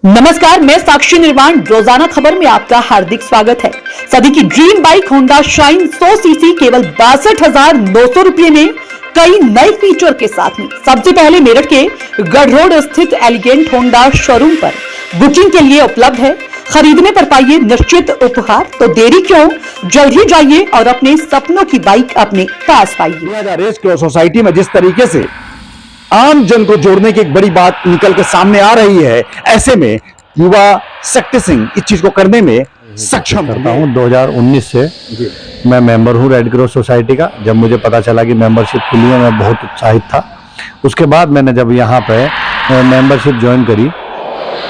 नमस्कार, मैं साक्षी निर्वाण। रोजाना खबर में आपका हार्दिक स्वागत है। सदी की dream bike Honda shine 100 CC केवल 62,900 रुपए में कई नए फीचर के साथ में सबसे पहले मेरठ के गढ़ रोड स्थित एलिगेंट होंडा शोरूम पर बुकिंग के लिए उपलब्ध है। खरीदने पर पाइए निश्चित उपहार। तो देरी क्यों, जल्द ही जाइए और अपने सपनों की बाइक अपने पास पाइए। रेस क्रॉस सोसाइटी में जिस तरीके से आम जन को जोड़ने की एक बड़ी बात निकल के सामने आ रही है, ऐसे में युवा शक्ति सिंह इस चीज को करने में सक्षम करता हूँ। 2019 से मैं मेंबर हूँ रेड क्रॉस सोसाइटी का। जब मुझे पता चला कि मेंबरशिप खुली है, मैं बहुत उत्साहित था। उसके बाद मैंने जब यहाँ पे मेंबरशिप ज्वाइन करी,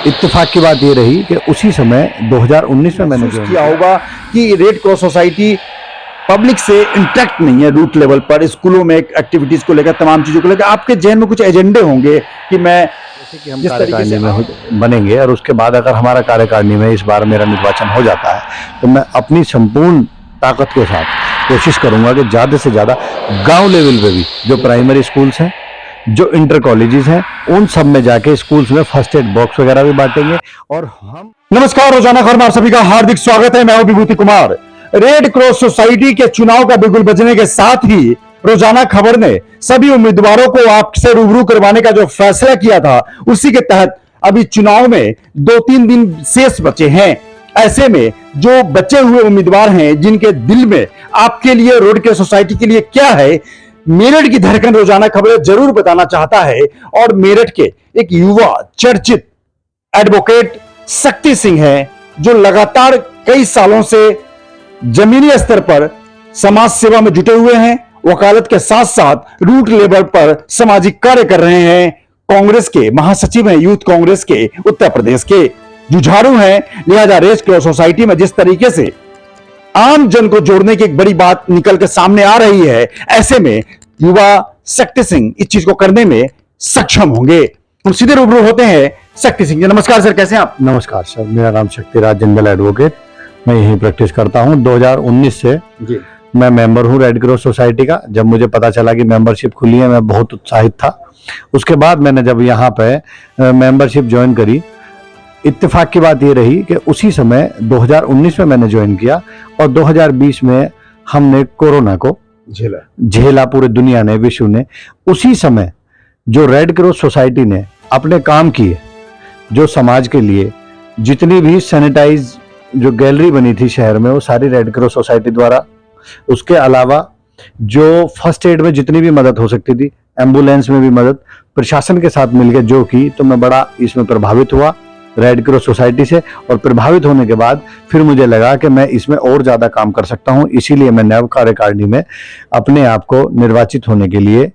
इत्तेफाक की बात ये रही कि उसी समय 2019 में मैंने ज्वाइन किया होगा कि रेड क्रॉस सोसाइटी पब्लिक से इंटरेक्ट नहीं है। रूट लेवल पर स्कूलों में एक्टिविटीज को लेकर, तमाम चीजों को लेकर आपके जहन में कुछ एजेंडे होंगे कि मैं कि हम कार्यकारिणी में बनेंगे और उसके बाद अगर हमारा कार्यकारिणी में इस बार मेरा निर्वाचन हो जाता है तो मैं अपनी संपूर्ण ताकत के साथ कोशिश करूंगा कि ज़्यादा से ज़्यादा गांव लेवल पे भी जो प्राइमरी स्कूल्स हैं, जो इंटर कॉलेजेस हैं, उन सब में जाके स्कूल्स में फर्स्ट एड बॉक्स वगैरह भी बांटेंगे। और हम नमस्कार, रोजाना खबर में आप सभी का हार्दिक स्वागत है। मैं हूं विभूति कुमार। रेड क्रॉस सोसाइटी के चुनाव का बिगुल बजने के साथ ही रोजाना खबर ने सभी उम्मीदवारों को आपसे रूबरू करवाने का जो फैसला किया था, उसी के तहत अभी चुनाव में 2-3 दिन शेष बचे हैं। ऐसे में जो बचे हुए उम्मीदवार हैं, जिनके दिल में आपके लिए, रोड क्रॉस सोसाइटी के लिए क्या है, मेरठ की धड़कन रोजाना खबरें जरूर बताना चाहता है। और मेरठ के एक युवा चर्चित एडवोकेट शक्ति सिंह है, जो लगातार कई सालों से जमीनी स्तर पर समाज सेवा में जुटे हुए हैं। वकालत के साथ साथ रूट लेवल पर सामाजिक कार्य कर रहे हैं। कांग्रेस के महासचिव हैं, यूथ कांग्रेस के उत्तर प्रदेश के जुझारू हैं। लिहाजा रेड क्रॉस सोसाइटी में जिस तरीके से आम जन को जोड़ने की एक बड़ी बात निकल के सामने आ रही है, ऐसे में युवा शक्ति सिंह इस चीज को करने में सक्षम होंगे। हम सीधे रूबरू होते हैं शक्ति सिंह जी। नमस्कार सर, कैसे हैं आप? नमस्कार सर, मेरा नाम शक्तिराज जिंदल एडवोकेट, मैं यहीं प्रैक्टिस करता हूँ। 2019 से मैं मेंबर हूँ रेड क्रॉस सोसाइटी का। जब मुझे पता चला कि मेंबरशिप खुली है, मैं बहुत उत्साहित था। उसके बाद मैंने जब यहाँ पे मेंबरशिप ज्वाइन करी, इत्तेफाक की बात ये रही कि उसी समय 2019 में मैंने ज्वाइन किया और 2020 में हमने कोरोना को झेला, पूरे दुनिया ने, विश्व ने। उसी समय जो रेड क्रॉस सोसाइटी ने अपने काम किए, जो समाज के लिए जितनी भी सैनिटाइज जो गैलरी बनी थी शहर में, वो सारी रेड क्रॉस सोसाइटी द्वारा। उसके अलावा जो फर्स्ट एड में जितनी भी मदद हो सकती थी, एम्बुलेंस में भी मदद प्रशासन के साथ मिलकर जो की, तो मैं बड़ा इसमें प्रभावित हुआ रेड क्रॉस सोसाइटी से। और प्रभावित होने के बाद फिर मुझे लगा कि मैं इसमें और ज्यादा काम कर सकता हूं। इसीलिए मैं नव कार्यकारिणी में अपने आप को निर्वाचित होने के लिए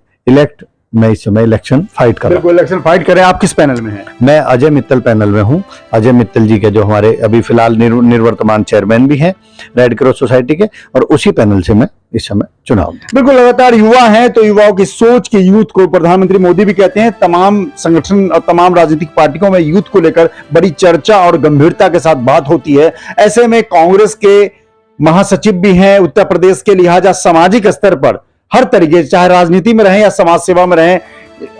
मैं इस समय इलेक्शन फाइट कर रहा हूं। इलेक्शन फाइट करें। आप किस पैनल में हैं? मैं अजय मित्तल पैनल में हूं। अजय मित्तल जी के जो हमारे अभी फिलहाल निर्वर्तमान चेयरमैन भी हैं रेड क्रॉस सोसाइटी के, और उसी पैनल से मैं इस समय चुनाव। बिल्कुल, लगातार युवा हैं तो युवाओं की सोच के यूथ को प्रधानमंत्री मोदी भी कहते हैं। तमाम संगठन और तमाम राजनीतिक पार्टियों में यूथ को लेकर बड़ी चर्चा और गंभीरता के साथ बात होती है। ऐसे में कांग्रेस के महासचिव भी हैं उत्तर प्रदेश के। लिहाजा सामाजिक स्तर पर हर तरीके, चाहे राजनीति में रहें या समाज सेवा में रहें,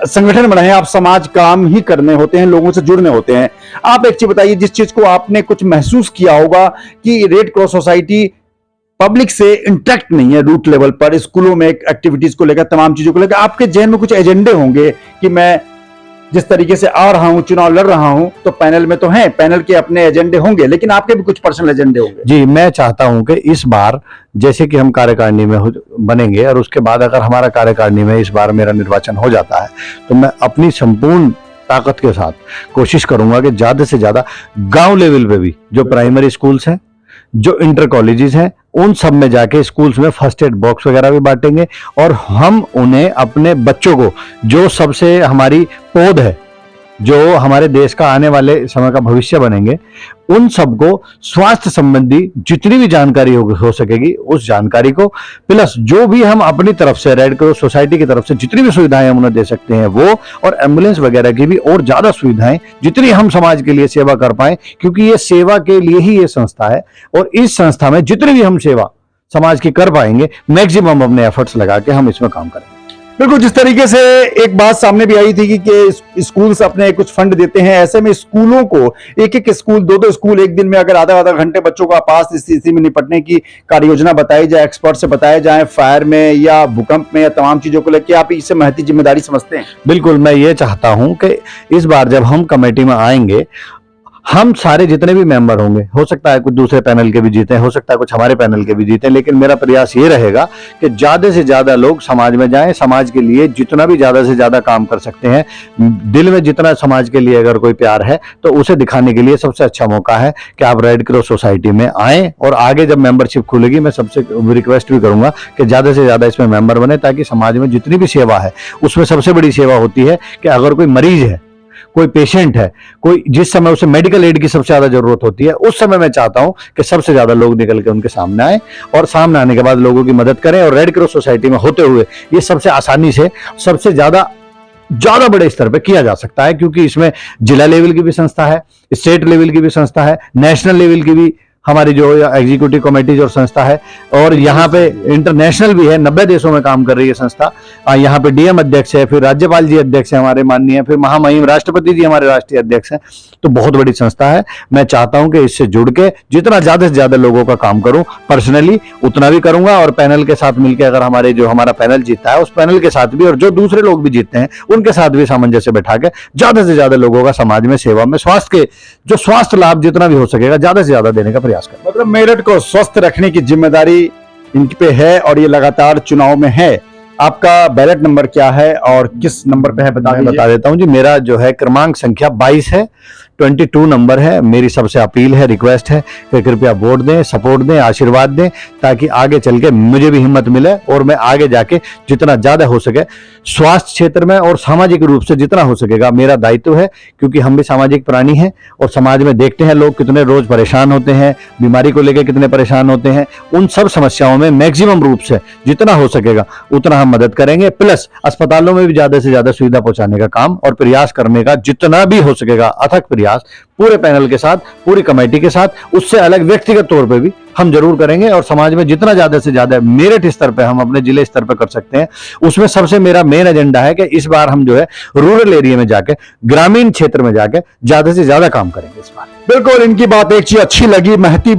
संगठन में रहें, आप समाज काम ही करने होते हैं, लोगों से जुड़ने होते हैं। आप एक चीज बताइए, जिस चीज को आपने कुछ महसूस किया होगा कि रेड क्रॉस सोसाइटी पब्लिक से इंटरेक्ट नहीं है रूट लेवल पर, स्कूलों में एक्टिविटीज को लेकर, तमाम चीजों को लेकर आपके जहन में कुछ एजेंडे होंगे कि मैं जिस तरीके से आ रहा हूं, चुनाव लड़ रहा हूं, तो पैनल में तो हैं, पैनल के अपने एजेंडे होंगे, लेकिन आपके भी कुछ पर्सनल एजेंडे होंगे। जी, मैं चाहता हूं कि इस बार जैसे कि हम कार्यकारिणी में बनेंगे और उसके बाद अगर हमारा कार्यकारिणी में इस बार मेरा निर्वाचन हो जाता है, तो मैं अपनी संपूर्ण ताकत के साथ कोशिश करूंगा कि ज्यादा से ज्यादा गांव लेवल पे भी जो प्राइमरी स्कूल्स हैं, जो इंटर कॉलेजेस हैं, उन सब में जाके स्कूल्स में फर्स्ट एड बॉक्स वगैरह भी बांटेंगे। और हम उन्हें, अपने बच्चों को, जो सबसे हमारी पौध है, जो हमारे देश का आने वाले समय का भविष्य बनेंगे, उन सबको स्वास्थ्य संबंधी जितनी भी जानकारी हो सकेगी, उस जानकारी को, प्लस जो भी हम अपनी तरफ से रेड क्रॉस सोसाइटी की तरफ से जितनी भी सुविधाएं हम उन्हें दे सकते हैं वो, और एम्बुलेंस वगैरह की भी और ज्यादा सुविधाएं जितनी हम समाज के लिए सेवा कर पाए, क्योंकि ये सेवा के लिए ही ये संस्था है। और इस संस्था में जितनी भी हम सेवा समाज की कर पाएंगे, मैक्सिमम अपने एफर्ट्स लगा के हम इसमें काम करेंगे। बिल्कुल, जिस तरीके से एक बात सामने भी आई थी कि स्कूल्स अपने कुछ फंड देते हैं, ऐसे में स्कूलों को एक एक स्कूल, दो स्कूल एक दिन में अगर आधा आधा घंटे बच्चों का पास इस स्थिति में निपटने की कार्य योजना बताई जाए, एक्सपर्ट से बताया जाए, फायर में या भूकंप में या तमाम चीजों को लेकर आप इससे महती जिम्मेदारी समझते हैं? बिल्कुल, मैं ये चाहता हूं कि इस बार जब हम कमेटी में आएंगे, हम सारे जितने भी मेंबर होंगे, हो सकता है कुछ दूसरे पैनल के भी जीते, हो सकता है कुछ हमारे पैनल के भी जीते, लेकिन मेरा प्रयास ये रहेगा कि ज्यादा से ज्यादा लोग समाज में जाएं, समाज के लिए जितना भी ज्यादा से ज्यादा काम कर सकते हैं, दिल में जितना समाज के लिए अगर कोई प्यार है तो उसे दिखाने के लिए सबसे अच्छा मौका है कि आप रेड क्रॉस सोसाइटी में आएं। और आगे जब मेंबरशिप खुलेगी, मैं सबसे रिक्वेस्ट भी करूंगा कि ज्यादा से ज्यादा इसमें मेंबर बने, ताकि समाज में जितनी भी सेवा है उसमें सबसे बड़ी सेवा होती है कि अगर कोई मरीज है, कोई पेशेंट है, कोई जिस समय उसे मेडिकल एड की सबसे ज्यादा जरूरत होती है, उस समय मैं चाहता हूं कि सबसे ज्यादा लोग निकल के उनके सामने आए और सामने आने के बाद लोगों की मदद करें। और रेड क्रॉस सोसाइटी में होते हुए ये सबसे आसानी से, सबसे ज्यादा बड़े स्तर पर किया जा सकता है, क्योंकि इसमें जिला लेवल की भी संस्था है, स्टेट लेवल की भी संस्था है, नेशनल लेवल की भी हमारी जो एग्जीक्यूटिव कमेटीज और संस्था है, और यहाँ पे इंटरनेशनल भी है, 90 देशों में काम कर रही है संस्था। यहाँ पे डीएम अध्यक्ष है, फिर राज्यपाल जी अध्यक्ष है हमारे माननीय, फिर महामहिम राष्ट्रपति जी हमारे राष्ट्रीय अध्यक्ष हैं। तो बहुत बड़ी संस्था है। मैं चाहता हूं कि इससे जुड़ के जितना ज्यादा से ज्यादा लोगों का काम करूं, पर्सनली उतना भी करूंगा, और पैनल के साथ मिलकर अगर हमारा पैनल जीतता है, उस पैनल के साथ भी और जो दूसरे लोग भी जीतते हैं उनके साथ भी सामंजस्य बैठा के ज्यादा से ज्यादा लोगों का समाज में, सेवा में, स्वास्थ्य लाभ जितना भी हो सकेगा ज्यादा से ज्यादा देने का प्रयास करें। मतलब मेरठ को स्वस्थ रखने की जिम्मेदारी इन पे है और ये लगातार चुनाव में है। आपका बैलेट नंबर क्या है और किस नंबर पे है बता देता हूं जी। मेरा जो है क्रमांक संख्या 22 है, 22 नंबर है। मेरी सबसे अपील है, रिक्वेस्ट है कि कृपया वोट दें, सपोर्ट दें, आशीर्वाद दें, ताकि आगे चल के मुझे भी हिम्मत मिले और मैं आगे जाके जितना ज्यादा हो सके स्वास्थ्य क्षेत्र में और सामाजिक रूप से जितना हो सकेगा मेरा दायित्व है, क्योंकि हम भी सामाजिक प्राणी हैं और समाज में देखते हैं लोग कितने रोज परेशान होते हैं, बीमारी को लेकर कितने परेशान होते हैं। उन सब समस्याओं में मैक्सिमम रूप से जितना हो सकेगा उतना हम मदद करेंगे, प्लस अस्पतालों में भी ज्यादा से ज्यादा सुविधा पहुंचाने का काम और प्रयास करने का जितना भी हो सकेगा अथक प्रयास पूरे पैनल के साथ, पूरी कमेटी के साथ, उससे अलग व्यक्तिगत तौर पे भी हम जरूर करेंगे। और समाज में जितना ज्यादा से ज्यादा मेरिट स्तर पे हम अपने जिले स्तर पे कर सकते हैं, उसमें सबसे मेरा मेन एजेंडा है कि इस बार हम जो है रूरल एरिया में जाके, ग्रामीण क्षेत्र में जाके ज्यादा से ज्यादा काम करेंगे इस बार। बिल्कुल, इनकी बात एक चीज अच्छी लगी, महती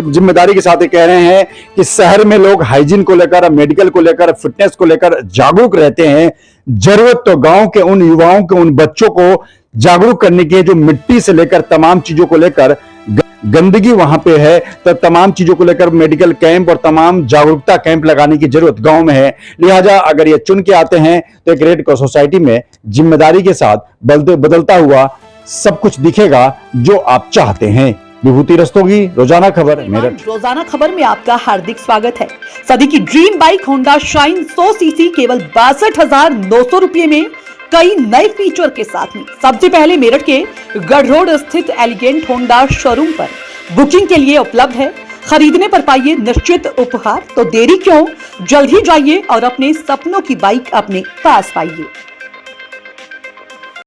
जिम्मेदारी के साथ ये कह रहे हैं कि शहर में लोग हाइजीन को लेकर, मेडिकल को लेकर, फिटनेस को लेकर जागरूक रहते हैं। जरूरत तो गांव के उन युवाओं के, उन बच्चों को जागरूक करने की है जो मिट्टी से लेकर तमाम चीजों को लेकर, गंदगी वहां पे है, तो तमाम चीजों को लेकर मेडिकल कैंप और तमाम जागरूकता कैंप लगाने की जरूरत गांव में है। लिहाजा अगर ये चुन के आते हैं तो एक रेड क्रॉस सोसाइटी में जिम्मेदारी के साथ बदलता हुआ सब कुछ दिखेगा जो आप चाहते हैं। विभूति रस्तोगी, रोजाना खबर, मेरठ। रोजाना खबर में आपका हार्दिक स्वागत है। सदी की dream bike Honda shine 100 CC केवल 62,900 रुपए में कई नए फीचर के साथ में सबसे पहले मेरठ के गढ़ रोड स्थित एलिगेंट होंडा शोरूम पर बुकिंग के लिए उपलब्ध है। खरीदने पर पाइए निश्चित उपहार। तो देरी क्यों, जल्द ही जाइए और अपने सपनों की बाइक अपने पास पाइए।